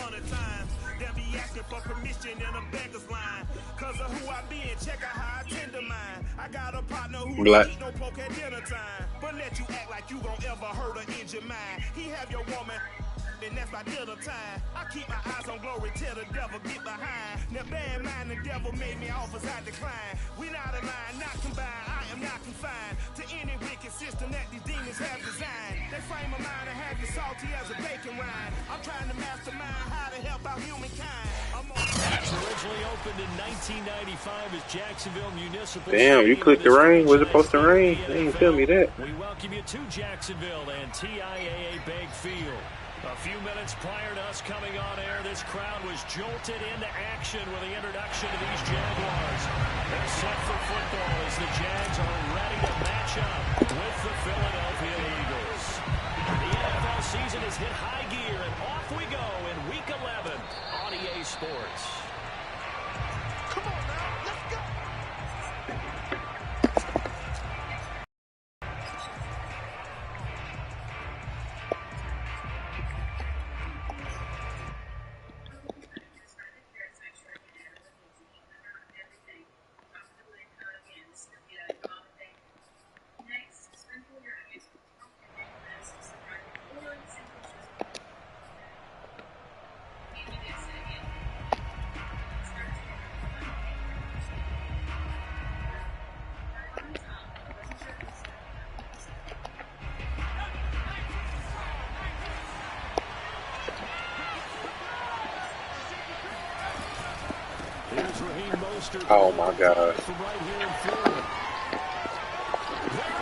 100 times. They'll be asking for permission in a beggar's line. Cause of who I be and check out how I tend to mine. I got a partner who don't eat no pork at dinner time. But let you act like you gon' ever hurt or injure mine. He have your woman, and that's my dinner time. I keep my eyes on glory till the devil get behind. Now bad mind, the devil made me offers I decline. We not aligned, not combined, I am not confined to any wicked system that these demons have designed. They frame of mind and have you salty as a bacon rind. I'm trying to mastermind how to help out humankind. Originally opened in 1995 as Jacksonville Municipal. Damn, you clicked the rain? Was it supposed to rain? They didn't tell me that. We welcome you to Jacksonville and TIAA Bank Field. A few minutes prior to us coming on air, this crowd was jolted into action with the introduction of these Jaguars. They're set for football as the Jags are ready to match up with the Philadelphia Eagles. The NFL season has hit high gear, and off we go in Week 11 on EA Sports. Come on now, let's go. Oh my God. There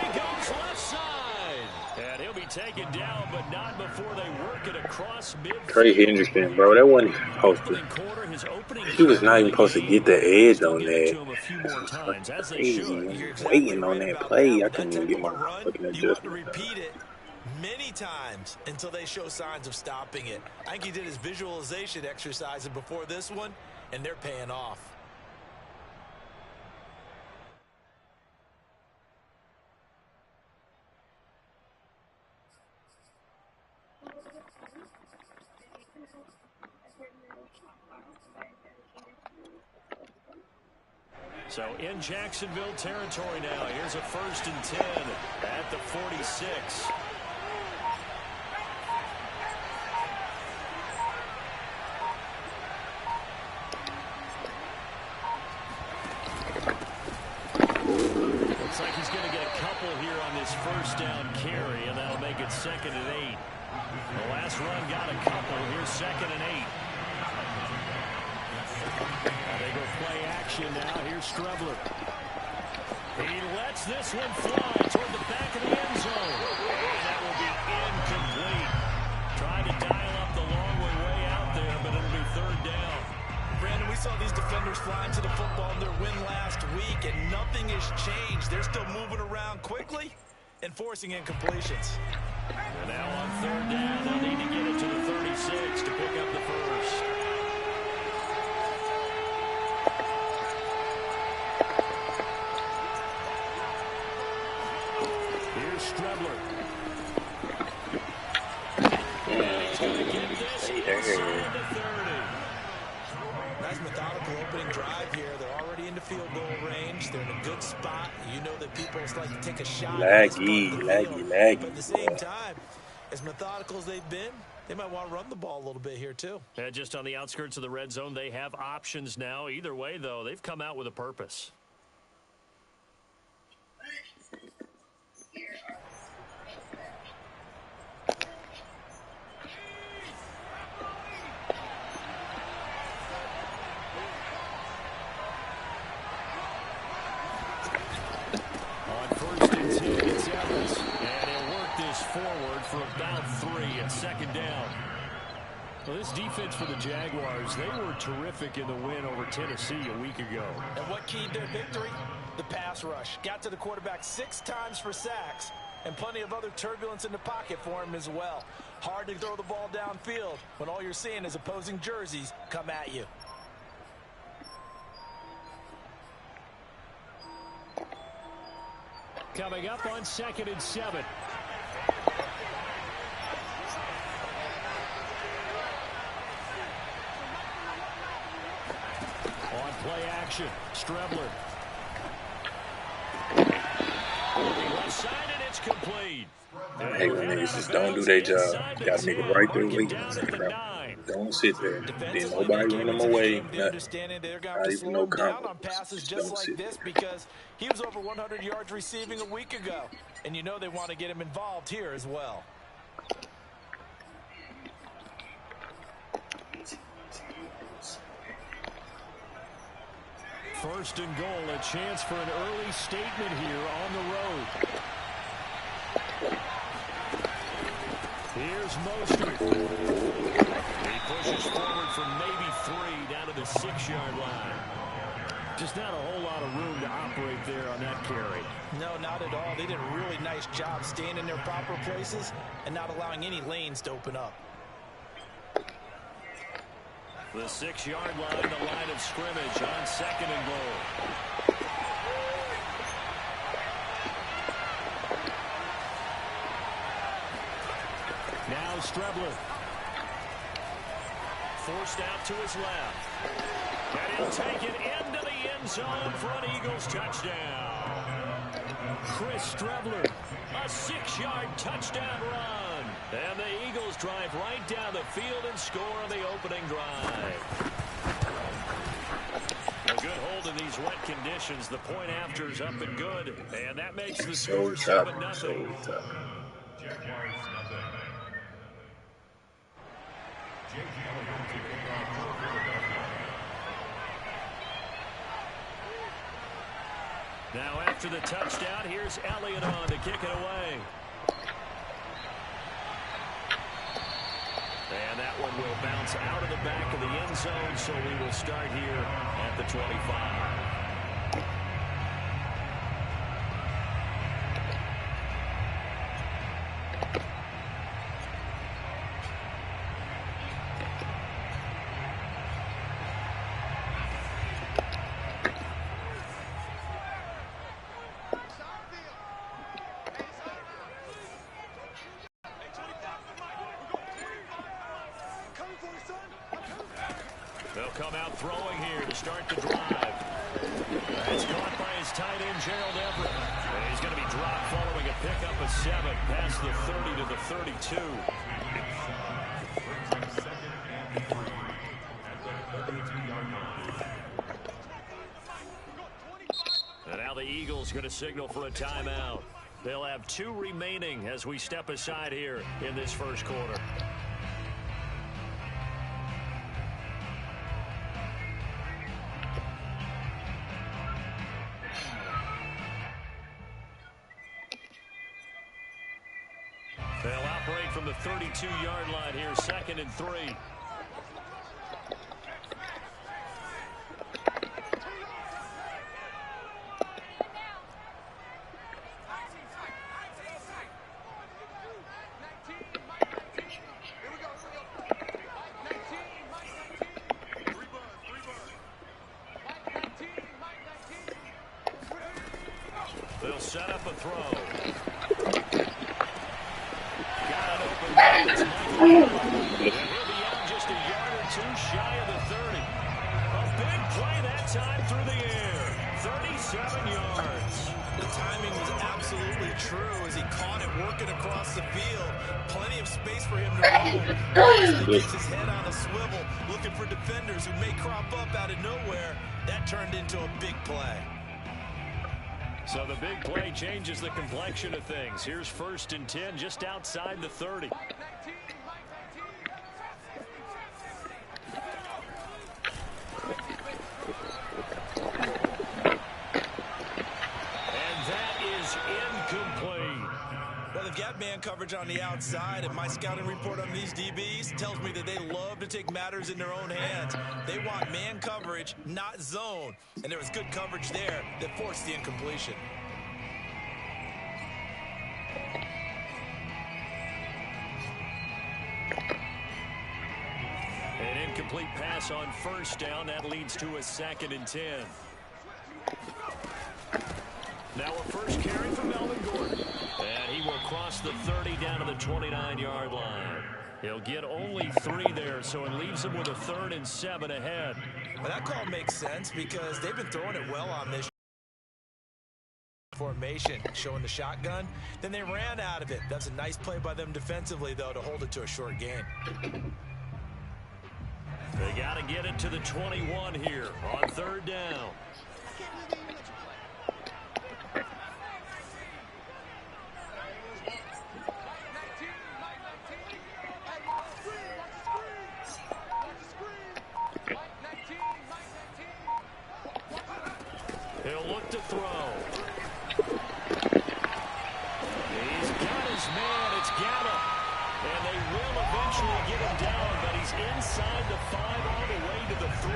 he goes left side. And he'll be taken down, but not before they work it across midfield. Trey Hendrickson, bro, that wasn't supposed to. He was not even supposed to get the edge on that. That's crazy. Waiting on that play. I couldn't even get my fucking adjustment. Repeat it many times until they show signs of stopping it. I think he did his visualization exercises before this one, and they're paying off. So in Jacksonville territory now. Here's a 1st and 10 at the 46. Looks like he's going to get a couple here on this 1st down carry, and that'll make it 2nd and 8. The last run got a couple. Here's 2nd and 8. They go play action now. Here's Strebler. He lets this one fly toward the back of the end zone. And that will be incomplete. Trying to dial up the long way out there, but it'll be 3rd down. Brandon, we saw these defenders flying to the football in their win last week, and nothing has changed. They're still moving around quickly and forcing incompletions. And now on 3rd down, they'll need to get it to the 36 to pick up the 1st. Strebler. He's going to get this inside the 30. Nice methodical opening drive here. They're already into field goal range. They're in a good spot. You know that people just like to take a shot. Laggy. But at the same time, as methodical as they've been, they might want to run the ball a little bit here too. Just on the outskirts of the red zone, they have options now. Either way, though, they've come out with a purpose. Forward for about 3 at 2nd down. Well, this defense for the Jaguars, they were terrific in the win over Tennessee a week ago. And what keyed their victory? The pass rush. Got to the quarterback 6 times for sacks, and plenty of other turbulence in the pocket for him as well. Hard to throw the ball downfield when all you're seeing is opposing jerseys come at you. Coming up on 2nd and 7. play action. Strebler. Left side, and it's complete. I hate when niggas just don't do their job. Got a nigga right there waiting. Don't sit there. Then nobody run him away. Not even no combo. Passes Just just don't like sit this there. because he was over 100 yards receiving a week ago. And you know they want to get him involved here as well. First and goal, a chance for an early statement here on the road. Here's Mostert. He pushes forward for maybe 3 down to the 6-yard line. Just not a whole lot of room to operate there on that carry. No, not at all. They did a really nice job staying in their proper places and not allowing any lanes to open up. The 6-yard line, the line of scrimmage on second and goal. Now Strebler. Forced out to his left. And he'll take it into the end zone for an Eagles touchdown. Chris Strebler, a 6-yard touchdown run. And the Eagles drive right down the field and score on the opening drive. A good hold in these wet conditions. The point after is up and good. And that makes the score 7-0. Now after the touchdown, here's Elliott on to kick it away. And that one will bounce out of the back of the end zone, so we will start here at the 25. They'll come out throwing here to start the drive. It's caught by his tight end, Gerald Everett. And he's going to be dropped following a pickup of 7 past the 30 to the 32. And now the Eagles going to signal for a timeout. They'll have 2 remaining as we step aside here in this first quarter. They'll operate from the 32-yard line here, 2nd and 3. They'll set up a throw. He'll be out just a yard or 2 shy of the 30. A big play that time through the air. 37 yards. The timing was absolutely true as he caught it working across the field. Plenty of space for him to roll. He gets his head on a swivel, looking for defenders who may crop up out of nowhere. That turned into a big play. So the big play changes the complexion of things. Here's 1st and 10 just outside the 30. Man coverage on the outside, and my scouting report on these DBs tells me that they love to take matters in their own hands. They want man coverage, not zone, and there was good coverage there that forced the incompletion. An incomplete pass on 1st down. That leads to a 2nd and 10. Now a first carry for Melvin Gordon. And he will cross the 30 down to the 29-yard line. He'll get only 3 there, so it leaves him with a 3rd and 7 ahead. Well, that call makes sense because they've been throwing it well on this formation, showing the shotgun. Then they ran out of it. That's a nice play by them defensively, though, to hold it to a short gain. They got to get it to the 21 here on 3rd down. He'll look to throw. He's got his man. It's Gallup. And they will eventually get him down, but he's inside the 5 all the way to the 3.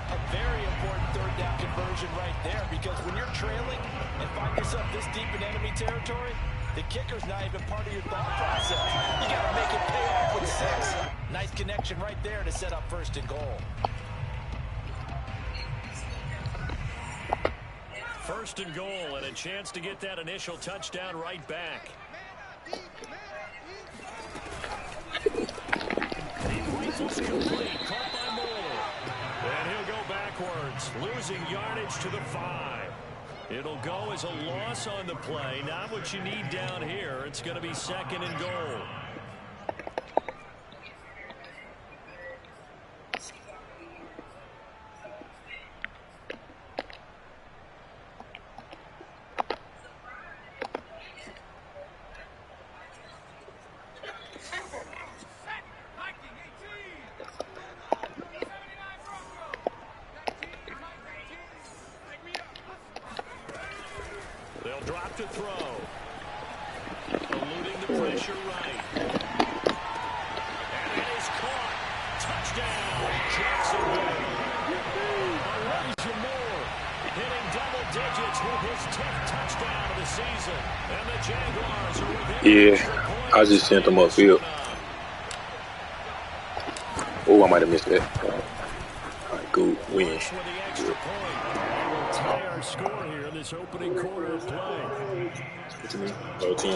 A very important 3rd down conversion right there, because when you're trailing and find yourself this deep in enemy territory, the kicker's not even part of your thought process. You got to make it pay off with 6. Nice connection right there to set up 1st and goal. 1st and goal, and a chance to get that initial touchdown right back. The rifle's complete, caught by Moore. And he'll go backwards, losing yardage to the 5. It'll go as a loss on the play. Not what you need down here. It's going to be 2nd and goal. They'll drop to throw. Eluding the pressure right. And it is caught. Touchdown, Jacksonville. Elijah Moore hitting double digits with his 10th touchdown of the season. And the Jaguars are within Yeah, I just sent them upfield. Oh, I might have missed that. All right, cool. Win. With the extra point. We'll tie our score here in this opening quarter of play. What you mean? 13.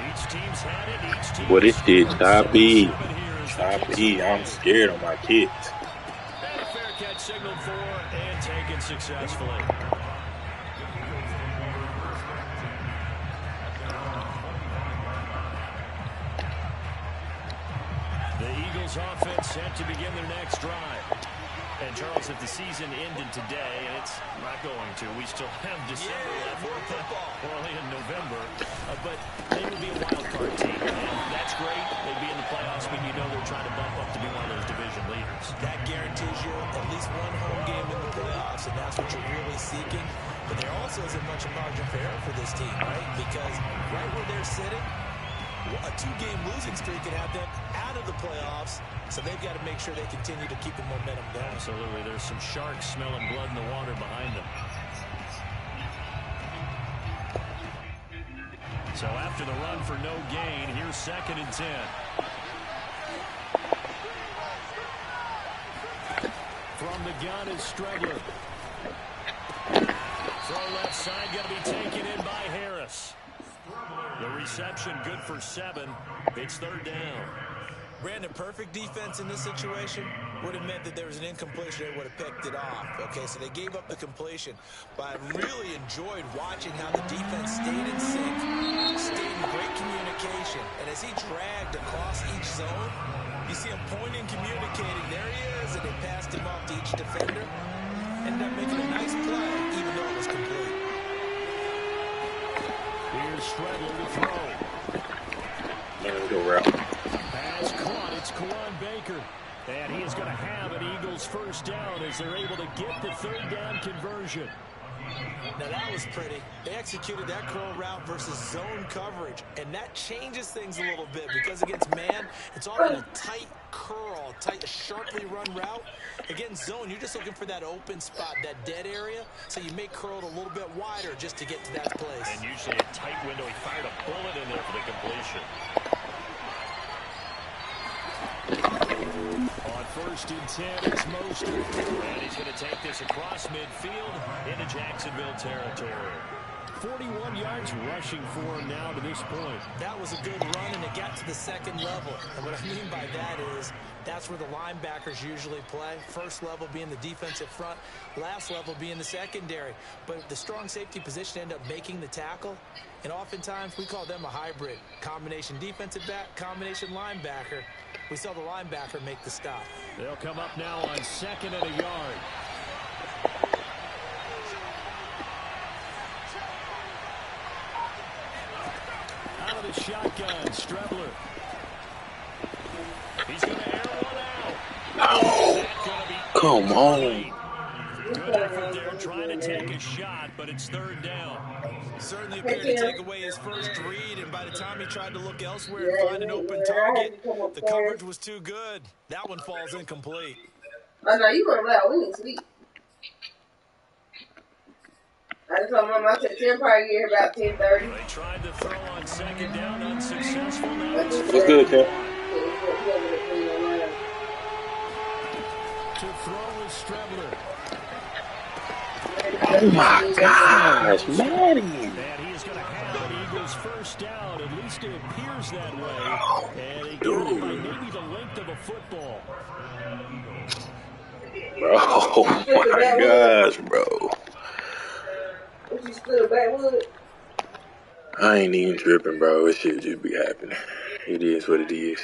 Each team's had it. Each team. What is it? Choppy. Choppy. I'm scared of my kids. And a fair catch signaled for and taken successfully. The Eagles offense set to begin their next drive. And Charles, if the season ended today, and it's not going to, we still have December left. We're only in November, but they would be a wild card team. And that's great. They'd be in the playoffs, but you know they're trying to bump up to be one of those division leaders. That guarantees you at least one home game in the playoffs, and that's what you're really seeking. But there also isn't much margin for error for this team, right? Because right where they're sitting, a 2-game losing streak can have them out of the playoffs, so they've got to make sure they continue to keep the momentum down. Absolutely. There's some sharks smelling blood in the water behind them. So after the run for no gain, here's 2nd and 10. From the gun is Stregler. Throw left side, going to be taken in by Harris. The reception good for 7. It's 3rd down. Brandon, perfect defense in this situation would have meant that there was an incompletion. They would have picked it off. Okay, so they gave up the completion. But I really enjoyed watching how the defense stayed in sync, stayed in great communication. And as he dragged across each zone, you see him pointing, communicating. There he is, and they passed him off to each defender. Ended up making a nice play, even though it was complete. Here's Stregler to throw. There we go, route. Pass caught. It's Kawan Baker. And he is going to have an Eagles 1st down as they're able to get the 3rd down conversion. Now that was pretty. They executed that curl route versus zone coverage, and that changes things a little bit because against man, it's often a tight curl, tight, sharply run route. Against zone, you're just looking for that open spot, that dead area, so you may curl it a little bit wider just to get to that place. And usually a tight window. He fired a bullet in there for the completion. On 1st and 10, it's Mostert. And he's going to take this across midfield into Jacksonville territory. 41 yards rushing for him now to this point. That was a good run, and it got to the second level. And what I mean by that is that's where the linebackers usually play. First level being the defensive front, last level being the secondary. But the strong safety position ended up making the tackle. And oftentimes we call them a hybrid. Combination defensive back, combination linebacker. We saw the linebacker make the stop. They'll come up now on 2nd and a yard. Out of the shotgun, Strebler. He's going to air one out. Oh, come on. Good effort there trying to take a shot, but it's 3rd down. Certainly appeared to take away his first read, and by the time he tried to look elsewhere and find an open target, the coverage was too good. That one falls incomplete. Oh, no, you weren't well. We need to sleep. I just told Mom I said 10 probably get here about 10:30. They tried to throw on 2nd down, unsuccessful. Now it's What's good, Tim? to throw is Strebler. Oh my gosh, Maddie. And he is going to have an Eagles first down. At least it appears that way. And he got it by maybe the length of a football. Bro, oh my gosh, bro. What you still backwood? I ain't even tripping, bro. It should just be happening. It is what it is.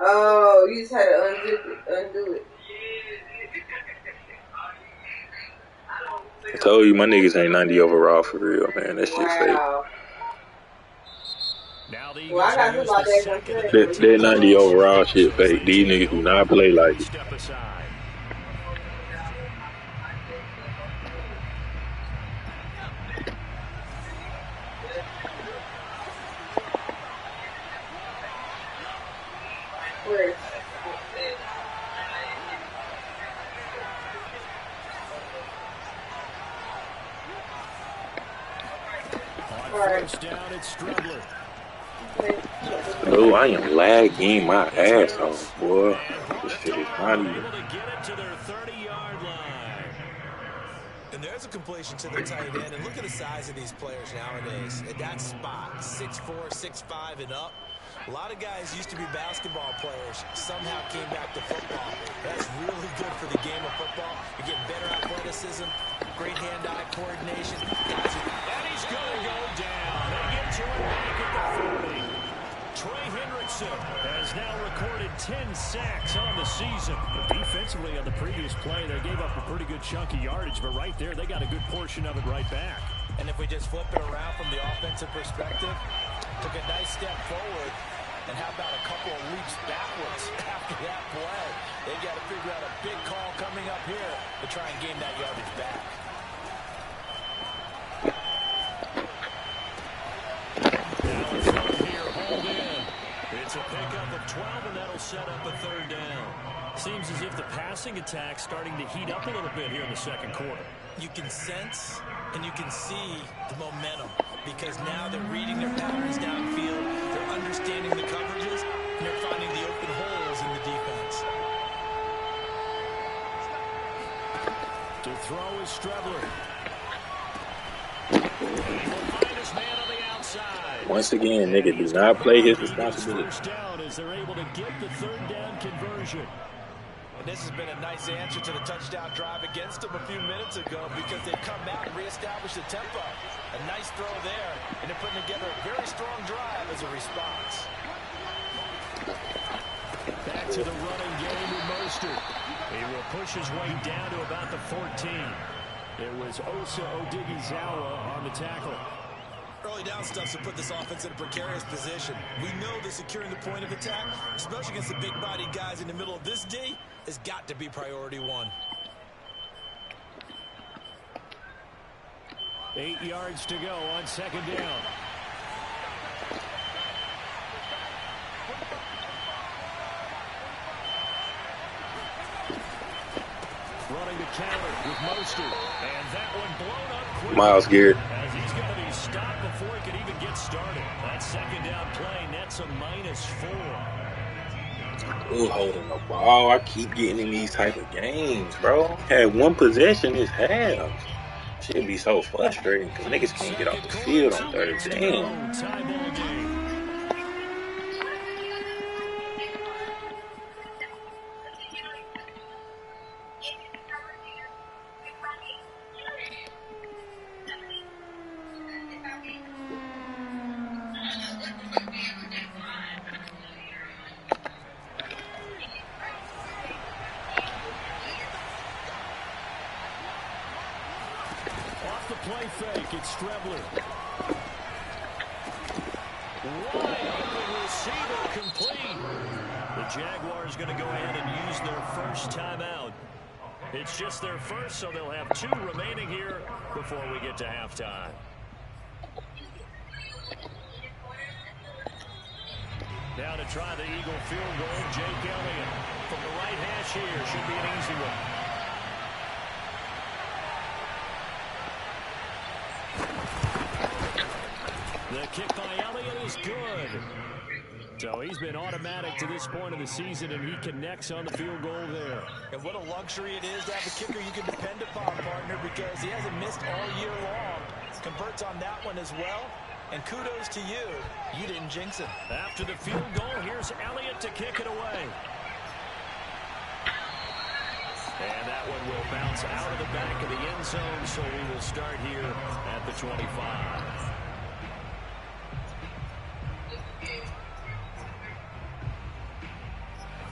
Oh, you just had to undo it. I told you my niggas ain't 90 overall for real, man. That shit's fake. Now the Well, I got Eagles about use the that. 2nd and That 90 overall shit fake. These niggas do not play like it. step aside. Where? First down, it's Strebler. Oh, I am lagging my ass off, boy. This shit is not even. Able to get it to their 30-yard line. And there's a completion to the tight end. And look at the size of these players nowadays. At that spot, 6'4", 6'5", and up. A lot of guys used to be basketball players, somehow came back to football. That's really good for the game of football. You get better athleticism, great hand-eye coordination. Guys, And he's going to go down. They get to him back at the 40. Trey Hendrickson has now recorded 10 sacks on the season. Defensively on the previous play, they gave up a pretty good chunk of yardage, but right there, they got a good portion of it right back. and if we just flip it around from the offensive perspective, took a nice step forward, and how about a couple of leaps backwards after that play? They got to figure out a big call coming up here to try and gain that yardage back. It's a pickup of 12, and that'll set up a third down. Seems as if the passing attack's starting to heat up a little bit here in the second quarter. You can sense and you can see the momentum because now they're reading their patterns downfield, they're understanding the coverages, and they're finding the open holes in the defense. To throw is Strebler. He will find his man on the outside. Once again, nigga does not play his responsibility. First down as they're able to get the third down conversion. And this has been a nice answer to the touchdown drive against them a few minutes ago because they've come back and reestablished the tempo. A nice throw there, and they're putting together a very strong drive as a response. Back to the running game with Mostert. He will push his way down to about the 14. It was Osa Odighizuwa on the tackle. Early down stuff to put this offense in a precarious position. We know that securing the point of attack, especially against the big-bodied guys in the middle of this D, has got to be priority one. 8 yards to go on second down. Running the counter with Mostert. And that one blown up quick. Miles Garrett. As he's going to be stopped before he could even get started. That second down play nets a -4. Ooh, holding the ball. I keep getting in these type of games, bro. Had one possession this half. Should be so frustrating because niggas can't get off the field on third down. Tie ball game. Off the play fake, it's Strebler. Wide open receiver complete. The Jaguars going to go ahead and use their first timeout. It's just their first, so they'll have 2 remaining here before we get to halftime. Now to try the Eagle field goal, Jake Elliott. From the right hash here, should be an easy one. The kick by Elliott is good. So he's been automatic to this point of the season, and he connects on the field goal there. And what a luxury it is to have a kicker you can depend upon, partner, because he hasn't missed all year long. Converts on that one as well. And kudos to you. You didn't jinx him. After the field goal, here's Elliott to kick it away. And that one will bounce out of the back of the end zone, so we will start here at the 25.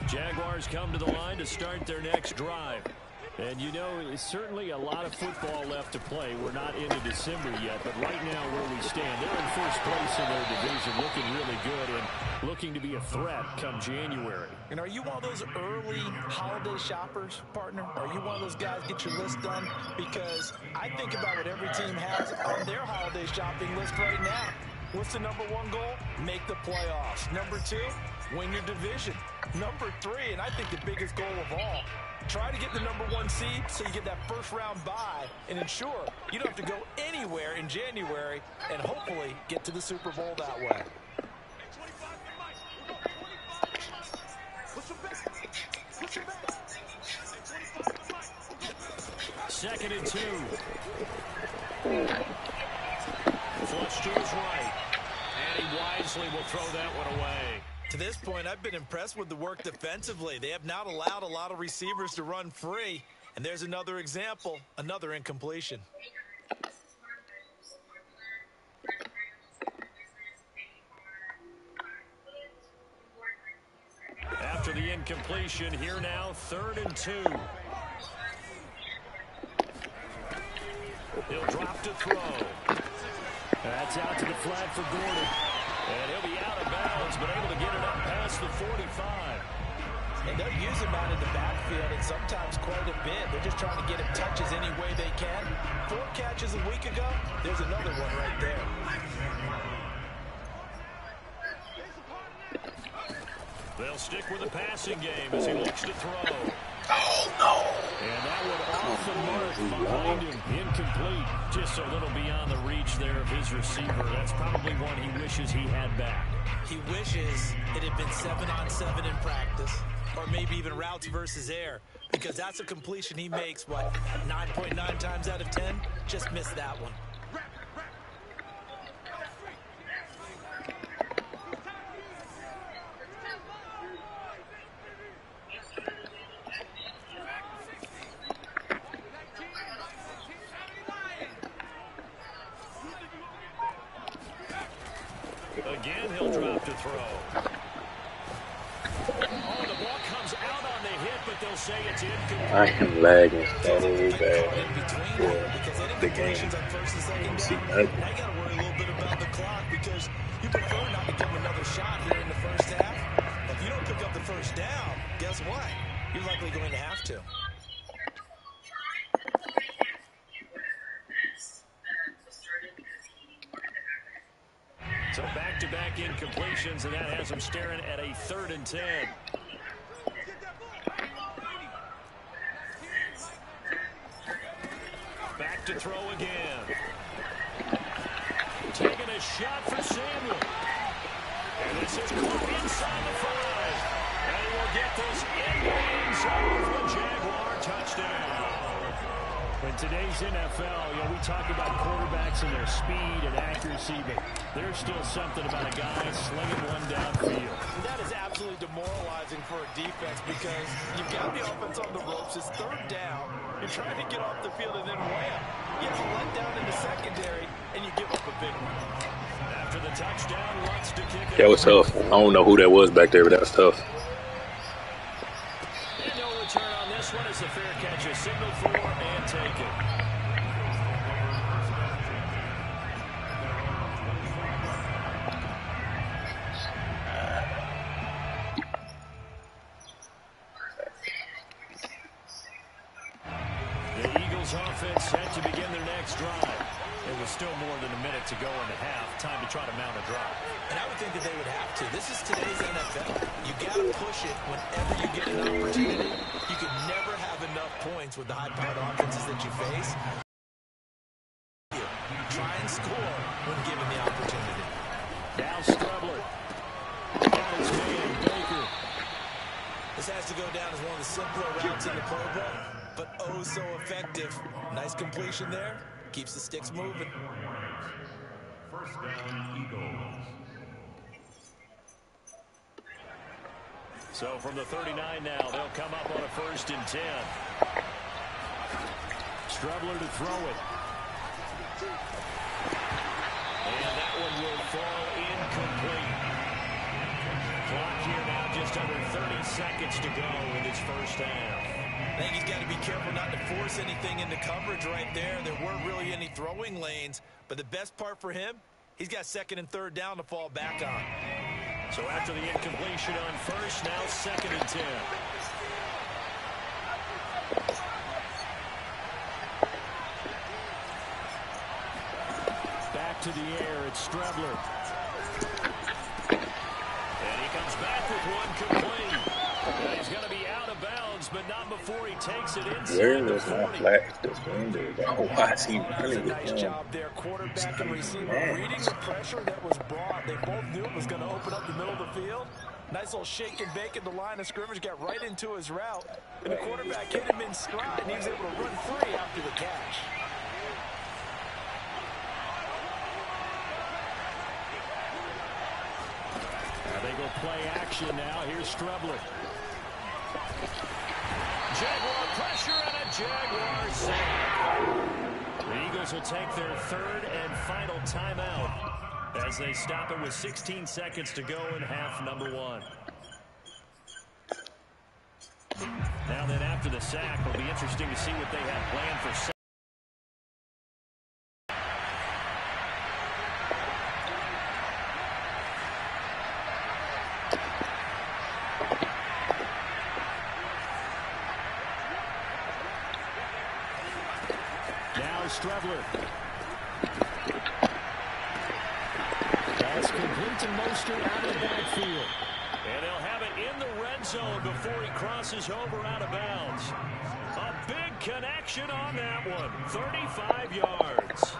Jaguars come to the line to start their next drive. And you know, it's certainly a lot of football left to play. We're not into December yet, but right now where we stand, they're in first place in their division, looking really good and looking to be a threat come January. And are you one of those early holiday shoppers, partner? Are you one of those guys get your list done? Because I think about what every team has on their holiday shopping list right now. What's the number 1 goal? Make the playoffs. Number 2, win your division. Number 3, and I think the biggest goal of all, try to get the number 1 seed so you get that first round bye and ensure you don't have to go anywhere in January and hopefully get to the Super Bowl that way. Second and 2. Flush to his right. And he wisely will throw that one away. To this point, I've been impressed with the work defensively. They have not allowed a lot of receivers to run free. And there's another example, another incompletion. After the incompletion, here now, 3rd and 2. He'll drop to throw. That's out to the flat for Gordon. And he'll be out of bounds, but able to get it up past the 45. And they'll use him out in the backfield, and sometimes quite a bit. They're just trying to get him touches any way they can. 4 catches a week ago. There's another one right there. They'll stick with the passing game as he looks to throw. Oh, no. And that would off the mark behind him. Incomplete. Just a little beyond the reach there of his receiver. That's probably one he wishes he had back. He wishes it had been 7-on-7 in practice, or maybe even routes versus air, because that's a completion he makes, what, 9.9 times out of 10? Just missed that one. Again, he'll drop to throw. Oh, the ball comes out on the hit, but they'll say it's incomplete. I am lagging so bad for the game. See nothing. Now you got to worry a little bit about the clock because you prefer not to give him another shot here in the first half. If you don't pick up the first down, guess what? You're likely going to have to. So back-to-back incompletions, and that has him staring at a 3rd and 10. Back to throw again. Taking a shot for Samuel. And this is caught inside the 5. And he get this in the end zone for a Jaguar touchdown. In today's NFL, we talk about quarterbacks and their speed and accuracy, but there's still something about a guy slinging one downfield. That is absolutely demoralizing for a defense because you've got the offense on the ropes. It's third down. You're trying to get off the field and then wham. You have a letdown in the secondary, and you give up a big one. After the touchdown, wants to kick it. That was tough. I don't know who that was back there, but that was tough. And no return on this one as the fair catch is signaled for and taken. The Eagles offense set to begin their next drive. It was still more than a minute to go in the half. Time to try to mount a drive. And I would think that they would have to. This is today's NFL. You got to push it whenever you get an opportunity. You can never have enough points with the high-powered offenses that you face. Try and score when given the opportunity. Now Strubler. Got his man, Baker. This has to go down as one of the simpler routes in the playbook, but oh so effective. Nice completion there. Keeps the sticks moving. First down, Eagles. So from the 39 now, they'll come up on a 1st and 10. Strubler to throw it. And that one will fall incomplete. Clock here now just under 30 seconds to go in this first half. I think he's got to be careful not to force anything into coverage right there. There weren't really any throwing lanes, but the best part for him, he's got 2nd and 3rd down to fall back on. So after the incompletion on 1st, now 2nd and 10. Back to the air, it's Strubler. And he comes back with one complete. And he's going to be out of bounds, but not before he takes it inside. Where was my flat defender? Why is he running with Nice him? job there. Quarterback and receiver reading the pressure that was brought. They both knew it was going to open up the middle of the field. Nice little shake and bake at the line of scrimmage. Got right into his route. And the quarterback hit him in stride, and he was able to run free after the catch. They go play action now. Here's Strubler. Jaguar pressure and a Jaguar sack. The Eagles will take their 3rd and final timeout as they stop it with 16 seconds to go in half number 1. Now then, after the sack, it'll be interesting to see what they have planned for second. Strubler. That's complete to Mostert out of the backfield. And they'll have it in the red zone before he crosses over out of bounds. A big connection on that one. 35 yards.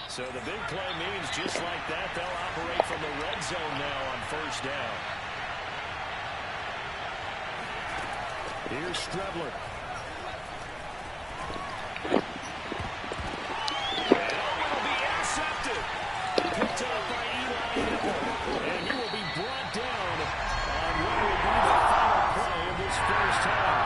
So the big play means just like that, they'll operate from the red zone now on 1st down. Here's Strubler. And will be intercepted. Picked up by Eli Apple. And he will be brought down on what will be the final play of this first half.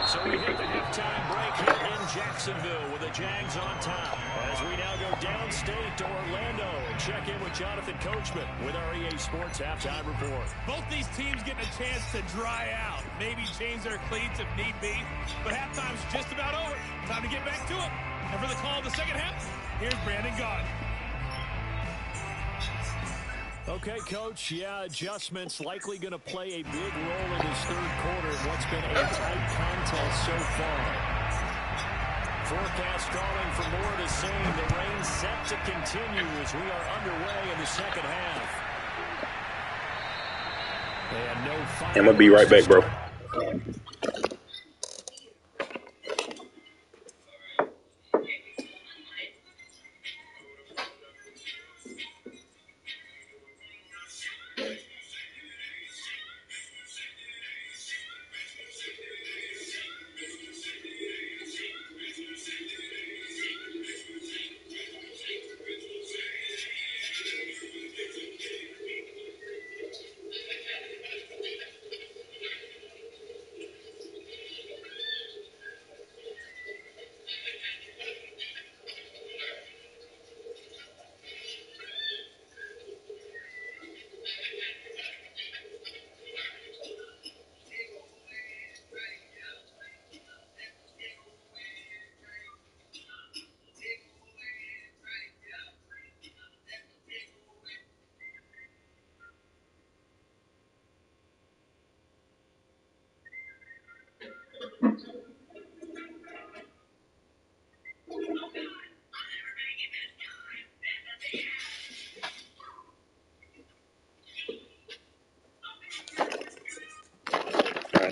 So we hit the halftime break here in Jacksonville with the Jags on top. As we now go downstate to Orlando and check in with Jonathan Coachman with our EA Sports Halftime Report. Both these teams getting a chance to dry out, maybe change their cleats if need be, but halftime's just about over. Time to get back to it. And for the call of the second half, here's Brandon Gaudin. Okay, Coach, adjustments likely going to play a big role in this 3rd quarter in what's been a tight contest so far. Forecast calling for more of the same. The rain set to continue as we are underway in the second half. And no final. I'm going to be right back, bro.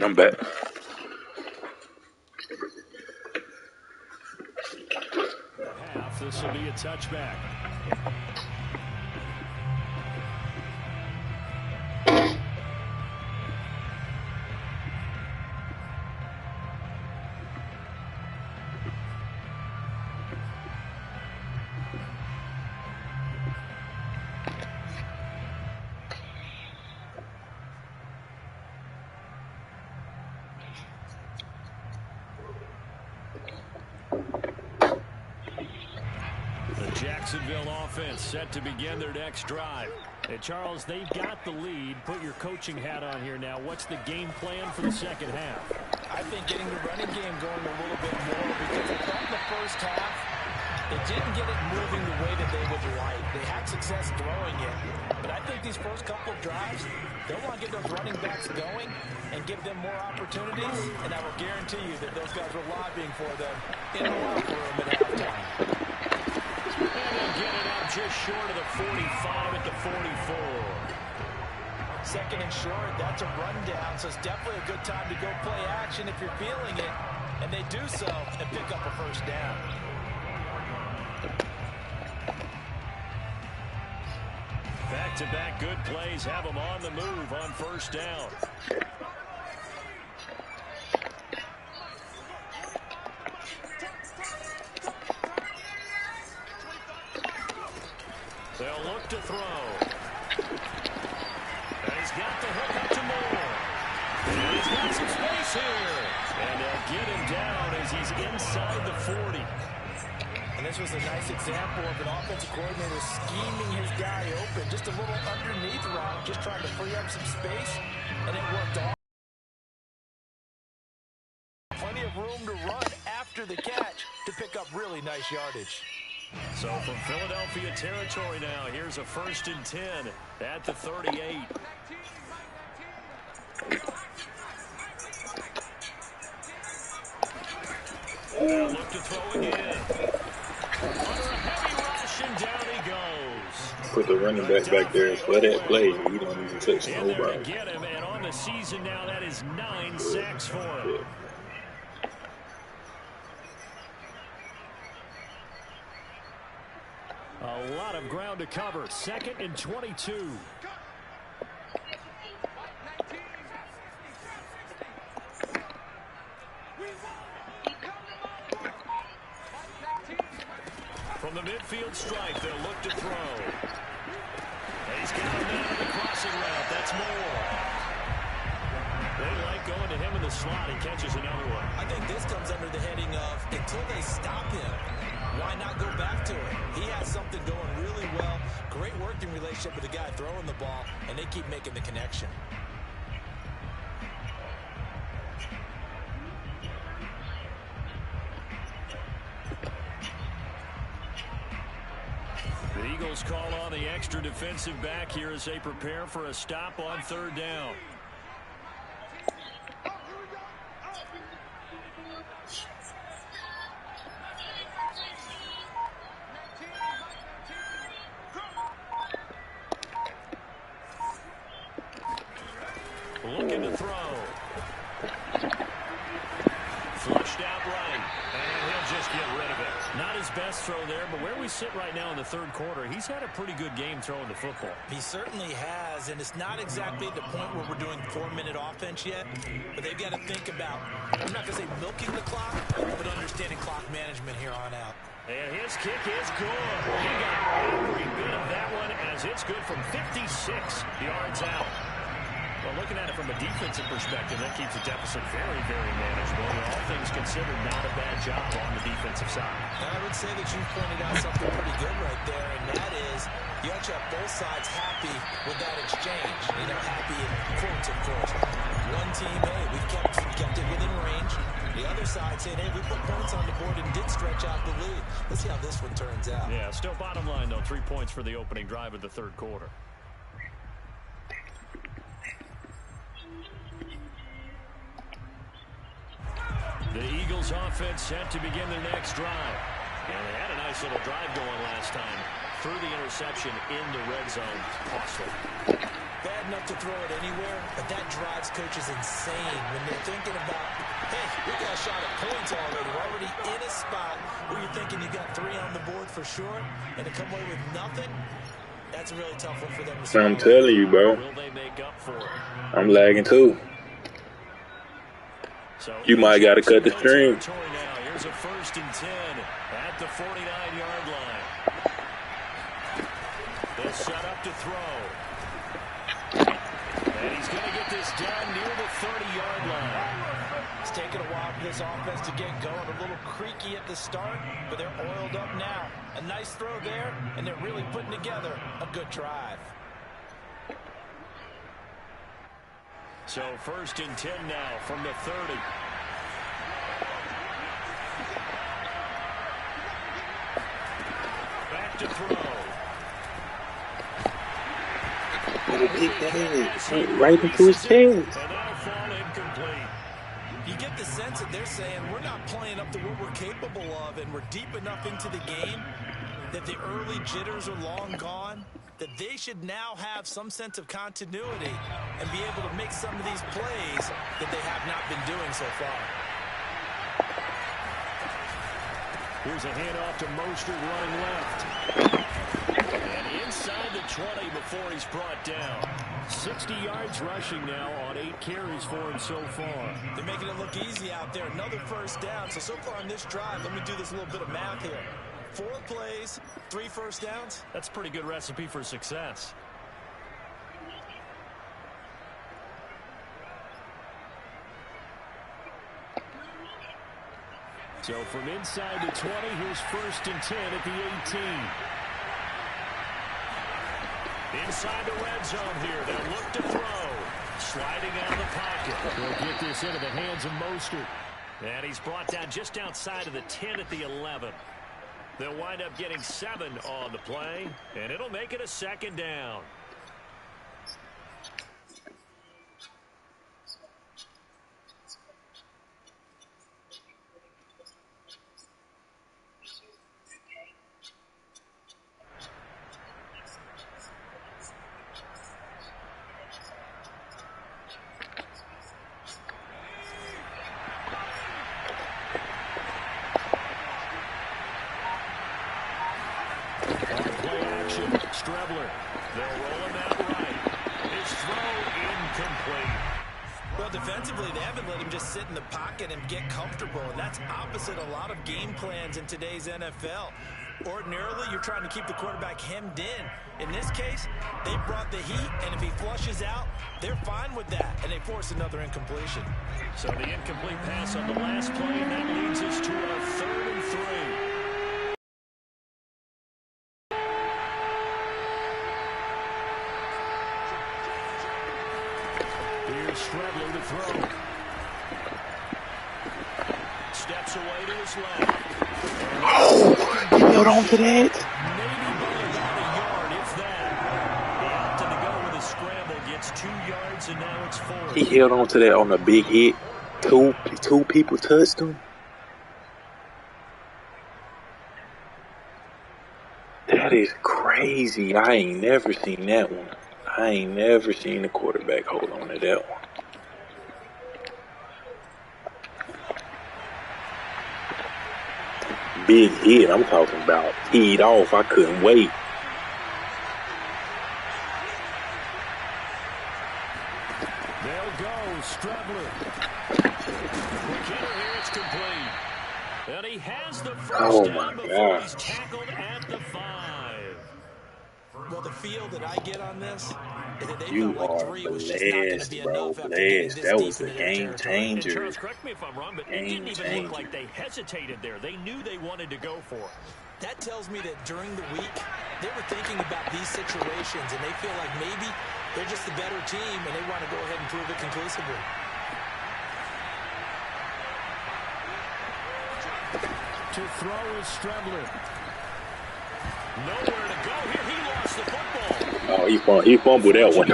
I'm back. Half, this will be a touchback. Jacksonville offense set to begin their next drive. Hey, Charles, they've got the lead. Put your coaching hat on here now. What's the game plan for the second half? I think getting the running game going a little bit more, because I thought in the first half they didn't get it moving the way that they would like. They had success throwing it, but I think these first couple of drives, they'll want to get those running backs going and give them more opportunities, and I will guarantee you that those guys were lobbying for them in the locker room at halftime. And they'll get it up just short of the 45 at the 44. Second and short, that's a rundown, so it's definitely a good time to go play action if you're feeling it, and they do so and pick up a first down. Back-to-back good plays have them on the move on first down. They'll look to throw. And he's got the hook up to Moore. And he's got some space here. And they'll get him down as he's inside the 40. And this was a nice example of an offensive coordinator scheming his guy open. Just a little underneath route, just trying to free up some space. And it worked all. Plenty of room to run after the catch to pick up really nice yardage. So from Philadelphia territory now, here's a 1st and 10 at the 38. They'll look to throw again. Under a heavy rush, and down he goes. Put the running back there for that play. You don't even touch nobody. Get him, and on the season now, that is 9 sacks for him. A lot of ground to cover. 2nd and 22. From the midfield stripe, they'll look to throw. And he's got him down on the crossing route. That's Moore. They like going to him in the slot. He catches another one. I think this comes under the heading of, until they stop him, why not go back to it? He has something going really well. Great working relationship with the guy throwing the ball, and they keep making the connection. The Eagles call on the extra defensive back here as they prepare for a stop on 3rd down. Looking to throw. Flushed out right. And he'll just get rid of it. Not his best throw there, but where we sit right now in the 3rd quarter, he's had a pretty good game throwing the football. He certainly has, and it's not exactly at the point where we're doing 4-minute offense yet, but they've got to think about, I'm not going to say milking the clock, but understanding clock management here on out. And his kick is good. He got every bit of that one as it's good from 56 yards out. Well, looking at it from a defensive perspective, that keeps the deficit very, very manageable. All things considered, not a bad job on the defensive side. I would say that you pointed out something pretty good right there, and that is you actually have both sides happy with that exchange. You know, happy in quotes, of course. One team, hey, we've kept it within range. The other side saying, hey, we put points on the board and did stretch out the lead. Let's see how this one turns out. Yeah, still bottom line, though, 3 points for the opening drive of the 3rd quarter. The Eagles offense set to begin their next drive. And they had a nice little drive going last time. Through the interception in the red zone. Costly. bad enough to throw it anywhere, but that drives coaches insane when they're thinking about, hey, we got a shot at points already. We're already in a spot where you're thinking you got 3 on the board for sure, and to come away with nothing, that's a really tough one for them to swallow. I'm telling you, bro. Will they make up for it? I'm lagging too. So you might got to cut the stream. Here's a 1st and 10 at the 49-yard line. They'll set up to throw. And he's going to get this down near the 30-yard line. It's taken a while for this offense to get going. A little creaky at the start, but they're oiled up now. A nice throw there, and they're really putting together a good drive. So 1st and 10 now from the 30. Back to throw. Right into his chest. And that'll fall incomplete. You get the sense that they're saying we're not playing up to what we're capable of, and we're deep enough into the game that the early jitters are long gone, that they should now have some sense of continuity and be able to make some of these plays that they have not been doing so far. Here's a handoff to Mostert running left. And inside the 20 before he's brought down. 60 yards rushing now on 8 carries for him so far. They're making it look easy out there. Another 1st down. So far on this drive, let me do this little bit of math here. 4 plays, 3 1st downs. That's a pretty good recipe for success. So from inside the 20, here's 1st and 10 at the 18. Inside the red zone here. They'll look to throw. Sliding out of the pocket. They'll get this into the hands of Mostert. And he's brought down just outside of the 10 at the 11. They'll wind up getting 7 on the play, and it'll make it a 2nd down. Strebler. They'll roll him out right. His throw incomplete. Well, defensively, they haven't let him just sit in the pocket and get comfortable, and that's opposite a lot of game plans in today's NFL. Ordinarily, you're trying to keep the quarterback hemmed in. In this case, they brought the heat, and if he flushes out, they're fine with that, and they force another incompletion. So the incomplete pass on the last play, and that leads us to a 3rd and 3. Strebler to throw. Steps away to his left. Oh, he held on to that. Maybe by about a yard, if that. He opted to go with a scramble, gets 2 yards, and now it's 4. He held on to that on a big hit. Two people touched him. That is crazy. I ain't never seen that one. I ain't never seen the quarterback hold on to that one. Big hit, I'm talking about. Teed off, I couldn't wait. They'll go, Strebler. Here it's complete. And he has the first down before he's tackled at the 5. Well, the feel that I get on this is that they You felt like are 3 was just not going to be enough after getting this That was deep a into their game territory. changer. Charles, correct me if I'm wrong, but it didn't even look like they hesitated there. They knew they wanted to go for it. That tells me that during the week, they were thinking about these situations, and they feel like maybe they're just the better team, and they want to go ahead and prove it conclusively. To throw is Strebler. Nowhere to go here. He lost the football. Oh, he fumbled that one.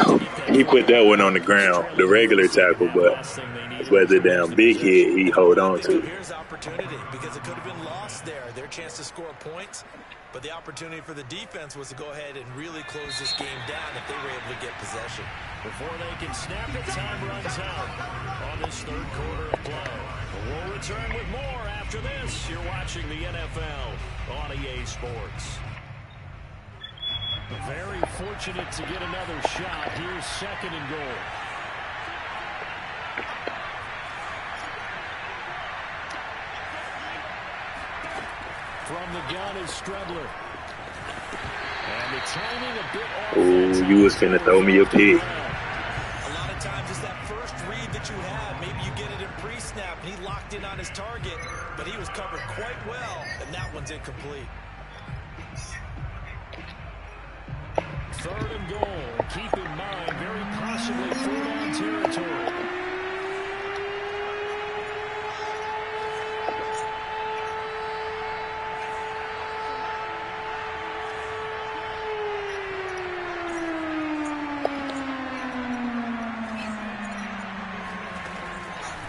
He put that one on the ground, the regular tackle, but But the damn big hit he hold on to. Here's opportunity because it could have been lost there. Their chance to score points. But the opportunity for the defense was to go ahead and really close this game down if they were able to get possession. Before they can snap it, time runs out on this third quarter of play. We'll return with more after this. You're watching the NFL on EA Sports. Very fortunate to get another shot. Here's second and goal. From the gun is Strebler. And the timing a bit off. Ooh, you was finna throw me a pick. A lot of times it's that first read that you have. Maybe you get it in pre-snap and he locked in on his target, but he was covered quite well, and that one's incomplete. Third and goal. Keep in mind, very possibly fourth down territory.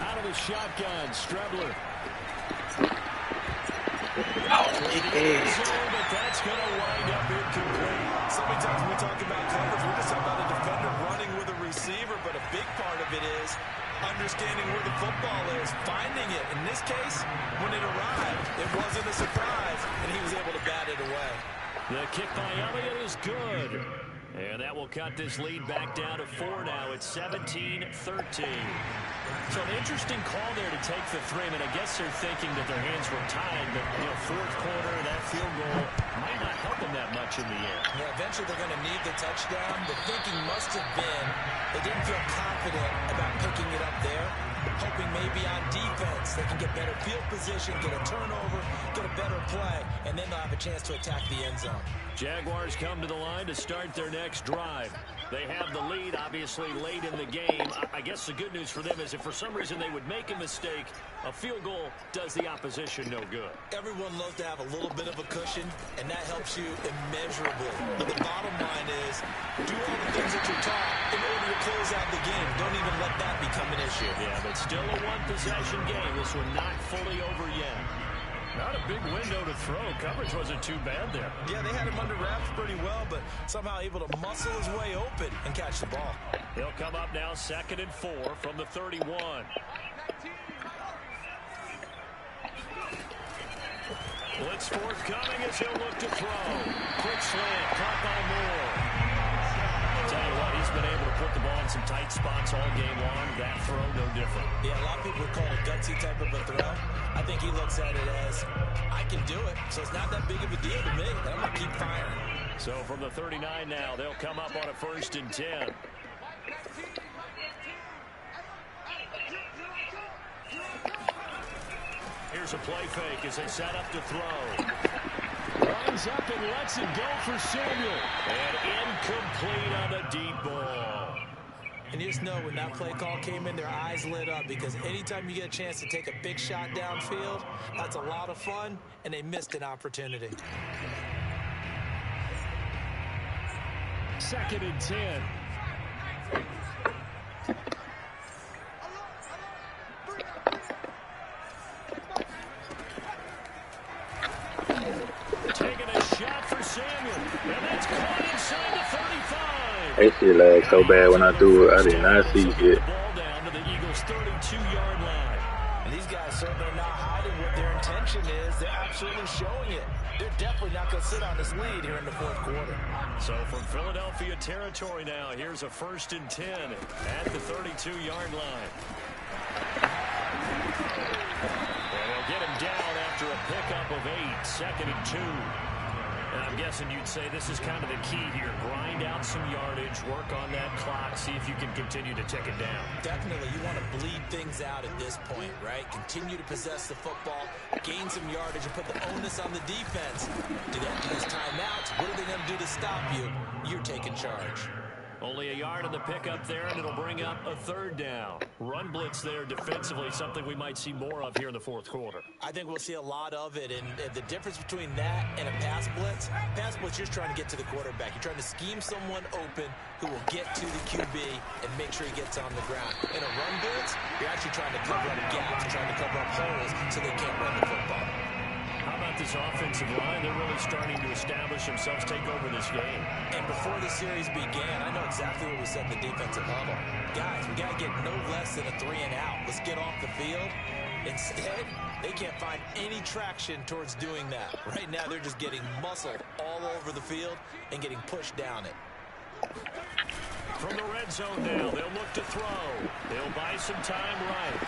Out of the shotgun, Strebler. But that's going to wind up incomplete. So many times when we talk about coverage, we're just talking about a defender running with a receiver, but a big part of it is understanding where the football is, finding it. In this case, when it arrived, it wasn't a surprise, and he was able to bat it away. The kick by Elliott is good. And that will cut this lead back down to 4 now. It's 17-13. So an interesting call there to take the 3. I mean, I guess they're thinking that their hands were tied, but, you know, fourth quarter, that field goal might not help them that much in the end. Yeah, eventually they're going to need the touchdown. The thinking must have been they didn't feel confident about picking it up there, hoping maybe on defense they can get better field position, get a turnover, get a better play, and then they'll have a chance to attack the end zone. Jaguars come to the line to start their next drive. They have the lead, obviously, late in the game. I guess the good news for them is if for some reason they would make a mistake, a field goal does the opposition no good. Everyone loves to have a little bit of a cushion, and that helps you immeasurably. But the bottom line is, do all the things that you're taught in order to close out the game. Don't even let that become an issue. Yeah, but still a one-possession game. This one not fully over yet. Not a big window to throw. Coverage wasn't too bad there. Yeah, they had him under wraps pretty well, but somehow able to muscle his way open and catch the ball. He'll come up now 2nd and 4 from the 31. Blitz forthcoming as he'll look to throw. Quick slant, caught by Moore. Tell you what, he's been able to put the ball in some tight spots all game long. That throw, no different. Yeah, a lot of people would call it a gutsy type of a throw. I think he looks at it as, I can do it, so it's not that big of a deal to me. I'm going to keep firing. So from the 39 now, they'll come up on a 1st and 10. Here's a play fake as they set up to throw. Runs up and lets it go for Samuel. And incomplete on the deep ball. And you just know when that play call came in, their eyes lit up because anytime you get a chance to take a big shot downfield, that's a lot of fun, and they missed an opportunity. 2nd and 10. Taking a shot for Samuel, and that's caught inside the 35. That shit lagged so bad when I threw it. I did not see it. Ball down to the Eagles' 32-yard line. And these guys certainly are not hiding what their intention is. They're absolutely showing it. They're definitely not going to sit on this lead here in the fourth quarter. So from Philadelphia territory now, here's a 1st and 10 at the 32-yard line. And they'll get him down after a pickup of 8, 2nd and 2. And I'm guessing you'd say this is kind of the key here. Grind out some yardage, work on that clock, see if you can continue to tick it down. Definitely. You want to bleed things out at this point, right? Continue to possess the football, gain some yardage, and put the onus on the defense. Do they have to use timeouts? What are they going to do to stop you? You're taking charge. Only a yard on the pickup there, and it'll bring up a third down. Run blitz there defensively, something we might see more of here in the fourth quarter. I think we'll see a lot of it, and the difference between that and a pass blitz, you're trying to get to the quarterback. You're trying to scheme someone open who will get to the QB and make sure he gets on the ground. In a run blitz, you're actually trying to cover up gaps, trying to cover up holes so they can't run the football. How about this offensive line? They're really starting to establish themselves, take over this game. And before the series began, I know exactly what we said in the defensive huddle. Guys, we got to get no less than a 3 and out. Let's get off the field. Instead, they can't find any traction towards doing that. Right now, they're just getting muscled all over the field and getting pushed down it. From the red zone now, they'll look to throw. They'll buy some time right.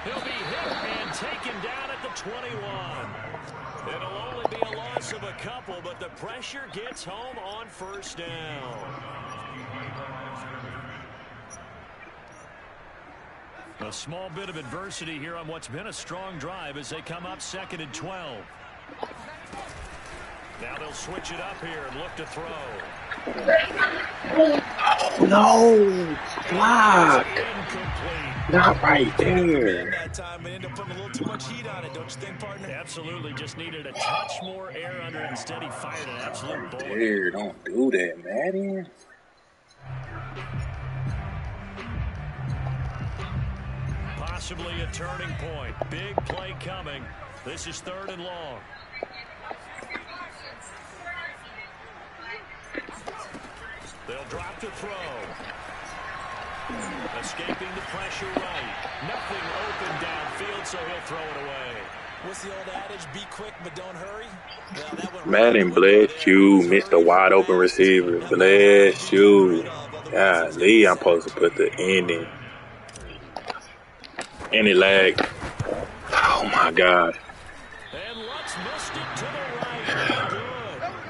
He'll be hit and taken down at the 21. It'll only be a loss of a couple, but the pressure gets home on first down. A small bit of adversity here on what's been a strong drive as they come up 2nd and 12. Now they'll switch it up here and look to throw. Oh, no. Block. Not right there. That time, it ended up putting a little too much heat on it, don't you think, partner? Absolutely. Just needed a touch more air under it. Instead, he fired an absolute bullet. There, don't do that, Maddie. Possibly a turning point. Big play coming. This is 3rd and long. They'll drop to throw. Escaping the pressure right. Nothing open downfield, so he'll throw it away. What's the old adage? Be quick, but don't hurry. Well, that one Madden, bless you. Missed a wide open receiver. Bless you. Golly, I'm supposed to put the ending. And it lagged. Oh my God. And Lutz missed it to the right. Good.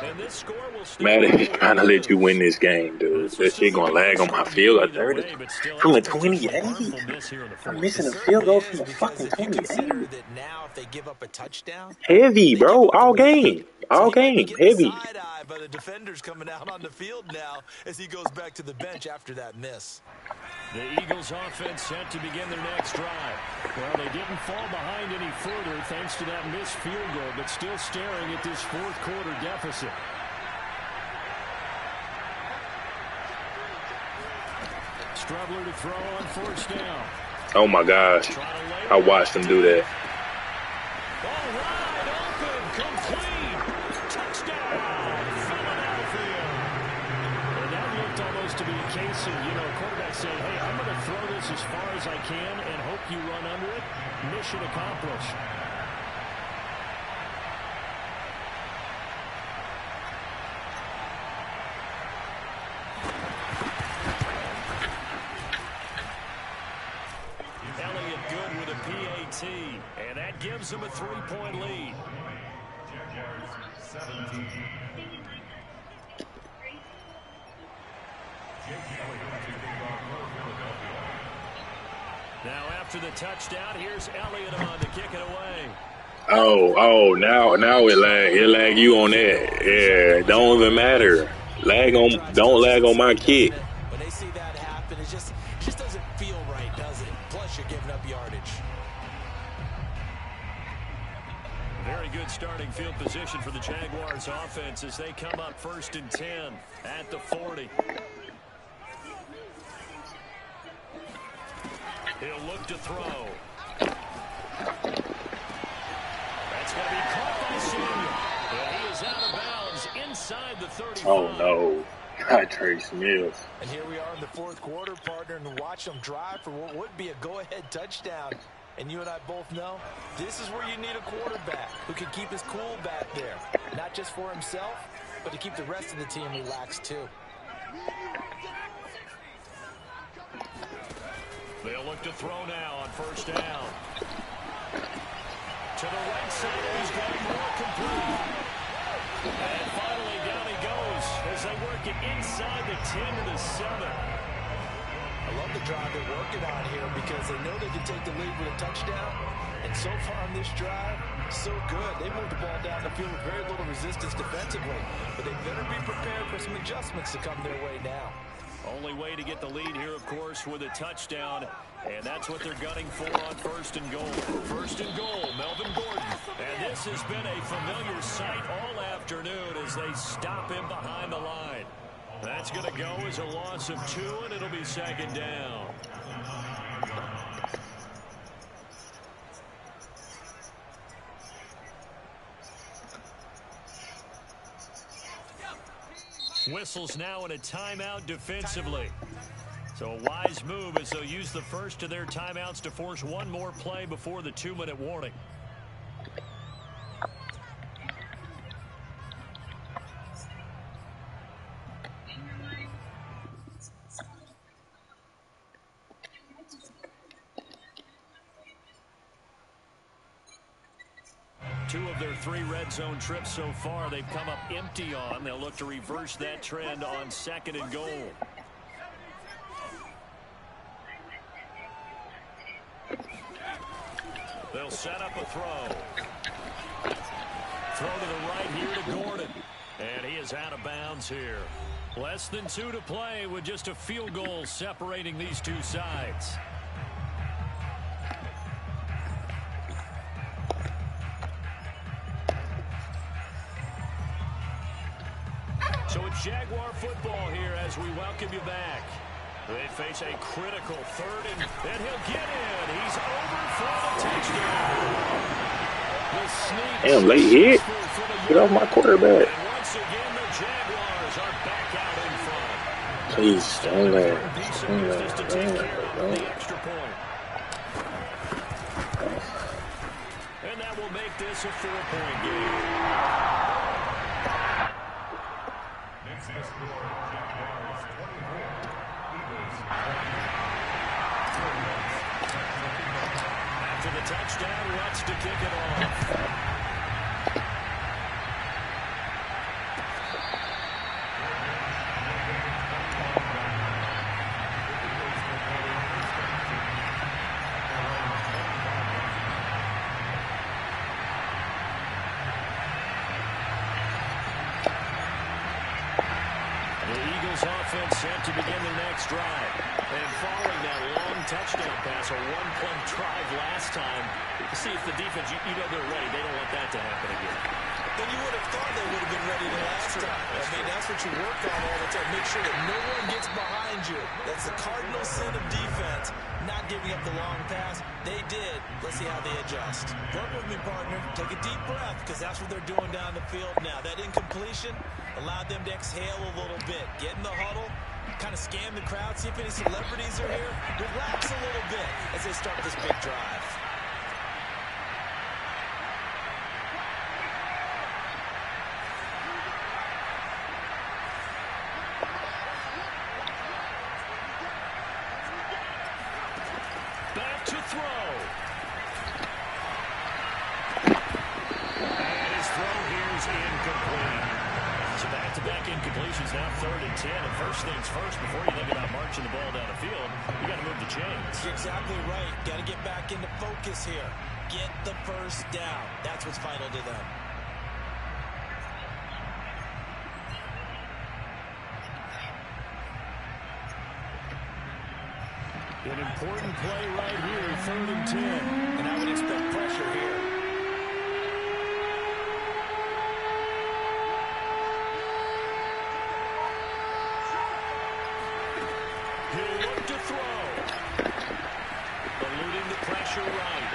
And this score will stay. Madden is trying to let you win this game, dude. That shit gonna lag on my field at 30. From the 28? I'm missing a field goal from the fucking 28. that now if they give up a touchdown, Heavy, bro. All game. All game. Heavy. Side-eye by the defenders coming out on the field now as he goes back to the bench after that miss. The Eagles offense set to begin their next drive. Well, they didn't fall behind any further thanks to that missed field goal, but still staring at this fourth quarter deficit. Strubler to throw on 4th down. Oh my gosh. I watched him do that. All right, open, complete. Touchdown, Philadelphia. And that looked almost to be a case of, quarterback saying, hey, I'm going to throw this as far as I can and hope you run under it. Mission accomplished. And that gives them a 3-point lead. Now after the touchdown, here's Elliott on to kick it away. Oh, now it lag. It lag you on that. Yeah, don't even matter. Don't lag on my kick. When they see that happen, it just doesn't feel right, does it? Plus, you're giving up yardage. Very good starting field position for the Jaguars offense as they come up 1st and 10 at the 40. He'll look to throw. That's going to be caught by Samuel. And he is out of bounds inside the 35. Oh, no. Not Trace Mills. And here we are in the fourth quarter, partner, and watch them drive for what would be a go-ahead touchdown. And you and I both know this is where you need a quarterback who can keep his cool back there. Not just for himself, but to keep the rest of the team relaxed too. They'll look to throw now on 1st down. To the right side, he's got more complete. And finally down he goes as they work it inside the 10 to the 7. I love the drive they're working on here because they know they can take the lead with a touchdown. And so far on this drive, So good. They moved the ball down the field with very little resistance defensively. But they better be prepared for some adjustments to come their way now. Only way to get the lead here, of course, with a touchdown. And that's what they're gunning for on 1st and goal. 1st and goal, Melvin Gordon. And this has been a familiar sight all afternoon as they stop him behind the line. That's going to go as a loss of 2, and it'll be 2nd down. Whistles now in a timeout defensively. So a wise move as they'll use the first of their timeouts to force one more play before the 2-minute warning. Two of their 3 red zone trips so far they've come up empty on. They'll look to reverse that trend on 2nd and goal. They'll set up a throw. Throw to the right here to Gordon. And he is out of bounds here. Less than 2 to play with just a field goal separating these two sides. So it's Jaguar football here as we welcome you back. They face a critical 3rd and he'll get in. He's over for the touchdown. The sneak. Damn, late hit. Get off my quarterback. And once again, the Jaguars are back out in front. Please, don't let. Just to take care of the extra point. And that will make this a 4-point game. After the touchdown, wants to kick it off. Offense set to begin the next drive. And following that long touchdown pass, a 1-play drive last time, to see if the defense, you know they're ready. They don't want that to happen again. Then you would have thought they would have been ready the last time. I mean, that's what you work on all the time. Make sure that no one gets behind you. That's the cardinal sin of defense, not giving up the long pass. They did. Let's see how they adjust. Work with me, partner. Take a deep breath, because that's what they're doing down the field now. That incompletion allowed them to exhale a little bit. Get in the huddle, kind of scan the crowd, see if any celebrities are here. Relax a little bit as they start this big drive. Back to throw. And his throw here is incomplete. So back-to-back incompletions, now 3rd and 10. And first things first, before you think about marching the ball down the field, you got to move the chains. You're exactly right. Got to get back into focus here. Get the first down. That's what's vital to them. An important play right here, 3rd and 10. And I would expect pressure here. He'll look to throw. Eluding the pressure right.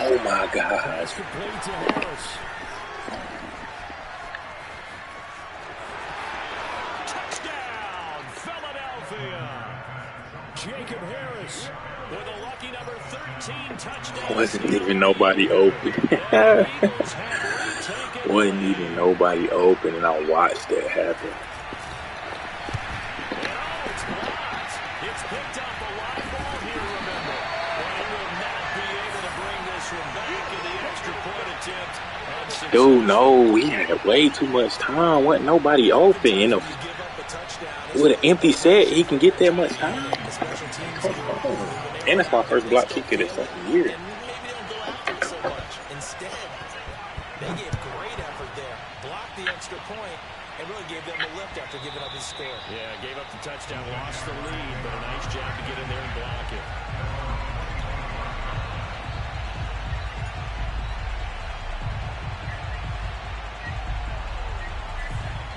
Oh my God. Pass complete to Harris. Touchdown, Philadelphia. Jacob Harris with a lucky number 13 touchdown. Wasn't even nobody open. Wasn't even nobody open, and I watched that happen. It's blocked. It's picked up a live ball here, remember. And he will not be able to bring this one back in the extra point attempt. Dude, no, we had way too much time. Wasn't nobody open. You know, with an empty set, he can get that much time. And it's my first block kick of this fucking year. Maybe don't go after it so much. Instead, after giving up his score. Yeah, gave up the touchdown, lost the lead, but a nice job to get in there and block it.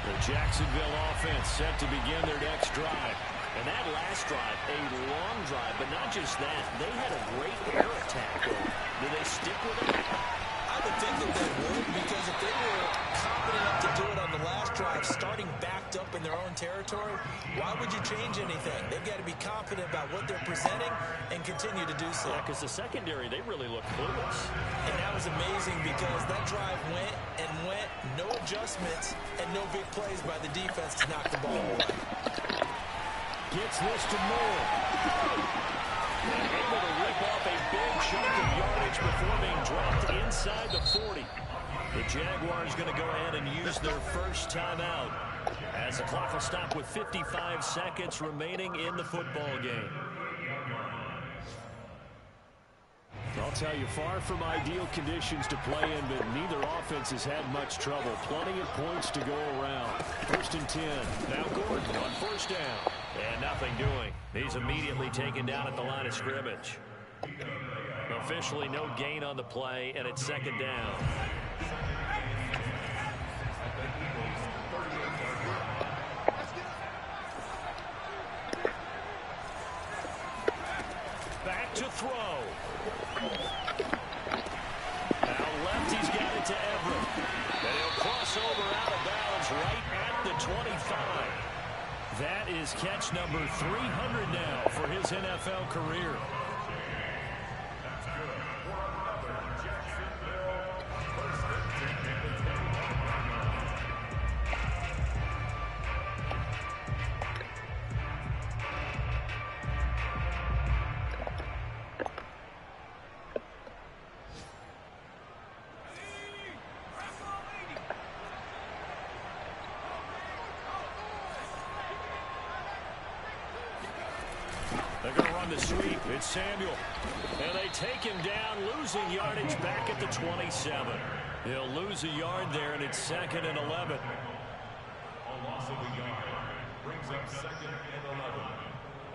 The Jacksonville offense set to begin their next drive. And that last drive, a long drive, but not just that. They had a great air attack going. Do they stick with it? I would think that they would, because if they were confident enough to do it on the last drive, starting backed up in their own territory, why would you change anything? They've got to be confident about what they're presenting and continue to do so. Yeah, because the secondary, they really looked clueless. And that was amazing because that drive went and went, no adjustments, and no big plays by the defense to knock the ball away. Gets this to Moore. And able to rip off a big chunk of yardage before being dropped inside the 40. The Jaguars going to go ahead and use their first timeout as the clock will stop with 55 seconds remaining in the football game. I'll tell you, far from ideal conditions to play in, but neither offense has had much trouble. Plenty of points to go around. 1st and 10. Now Gordon on 1st down. And nothing doing. He's immediately taken down at the line of scrimmage. Officially no gain on the play, and it's 2nd down. Back to throw. Now left, he's got it to Everett. And he'll cross over out of bounds right at the 25. That is catch number 300 now for his NFL career. They're going to run the sweep. It's Samuel. And they take him down, losing yardage back at the 27. He'll lose a yard there, and it's 2nd and 11. A loss of a yard brings up 2nd and 11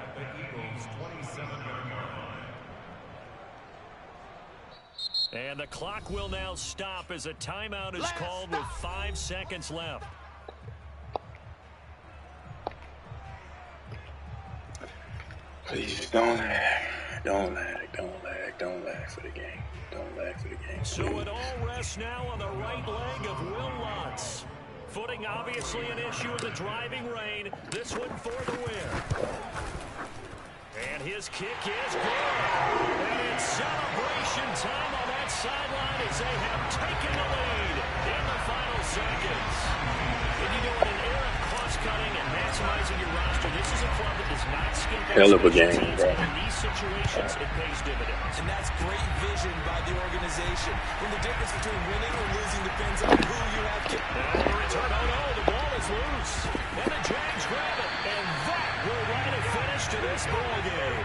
at the Eagles' 27-yard line. And the clock will now stop as a timeout is called with 5 seconds left. Please don't lag. Don't lag for the game. Don't lag for the game. So it all rests now on the right leg of Will Lutz. Footing obviously an issue in the driving rain. This one for the win. And his kick is good. And it's celebration time on that sideline as they have taken the lead in the final seconds. And you know, in an era of cost-cutting and maximizing your roster, this is a club that does not skip hell of a game, bro. In these situations, it pays dividends. And that's great vision by the organization. When the difference between winning or losing depends on who you have kicked. And the return, oh no, the ball is loose. And the Jags grab it. And that will write a finish to this ball game.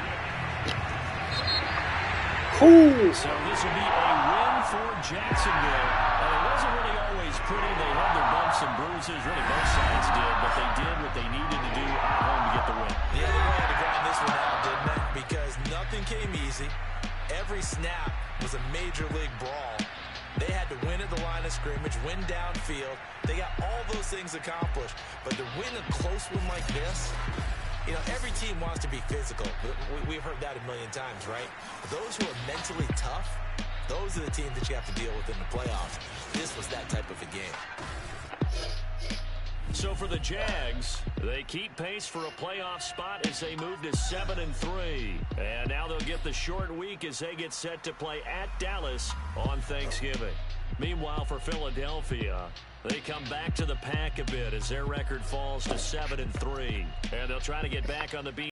Ooh. So this will be a win for Jacksonville. And it wasn't really always pretty. They had their bumps and bruises. Really, both sides did. But they did what they needed to do at home to get the win. Yeah, they really had to grind this one out, didn't they? Because nothing came easy. Every snap was a major league brawl. They had to win at the line of scrimmage, win downfield. They got all those things accomplished. But to win a close one like this, you know, every team wants to be physical. We've heard that a million times, right? Those who are mentally tough, those are the teams that you have to deal with in the playoffs. This was that type of a game. So for the Jags, they keep pace for a playoff spot as they move to 7-3. And now they'll get the short week as they get set to play at Dallas on Thanksgiving. Meanwhile, for Philadelphia, they come back to the pack a bit as their record falls to 7-3. And they'll try to get back on the beat.